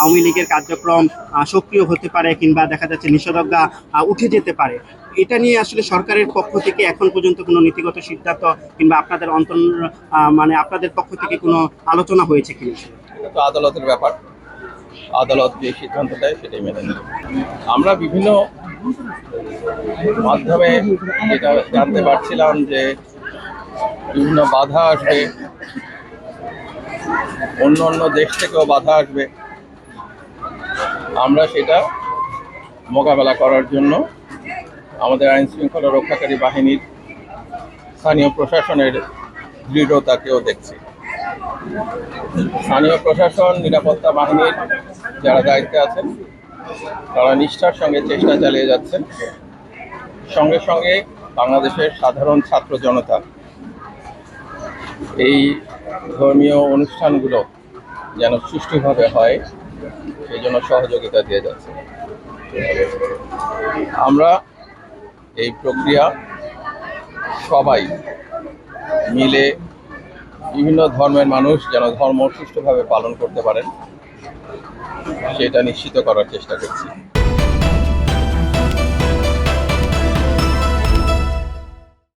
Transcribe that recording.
আওয়ামী লীগের কার্যক্রম সক্রিয় হতে পারে কিংবা দেখা যাচ্ছে নিষেধাজ্ঞা উঠে যেতে পারে। এটা নিয়ে আসলে সরকারের পক্ষ থেকে এখন পর্যন্ত কোনো নীতিগত সিদ্ধান্ত কিংবা আপনাদের মানে আপনাদের পক্ষ থেকে কোনো আলোচনা হয়েছে কিনা? এটা তো আদালতের ব্যাপার, আদালত যে সিদ্ধান্ত দেয় সেটাই মেনে নেব। আমরা বিভিন্ন মাধ্যমে যেটা জানতে পারছিলাম যে বিভিন্ন বাধা আসবে, অন্য অন্য দেশ থেকেও বাধা আসবে। আমরা সেটা মোকাবেলা করার জন্য আমাদের আইন শৃঙ্খলা রক্ষাকারী বাহিনীর, স্থানীয় প্রশাসনের দৃঢ়তাকেও দেখছি। স্থানীয় প্রশাসন, নিরাপত্তা বাহিনীর যারা দায়িত্বে আছেন তারা নিষ্ঠার সঙ্গে চেষ্টা চালিয়ে যাচ্ছেন। সঙ্গে সঙ্গে বাংলাদেশের সাধারণ ছাত্র জনতা এই ধর্মীয় অনুষ্ঠানগুলো যেন সুষ্ঠুভাবে হয় সেই জন্য সহযোগিতা দিয়ে যাচ্ছে। আমরা এই প্রক্রিয়া সবাই মিলে বিভিন্ন ধর্মের মানুষ যেন ধর্ম সুষ্ঠুভাবে পালন করতে পারেন সেটা নিশ্চিত করার চেষ্টা করছি।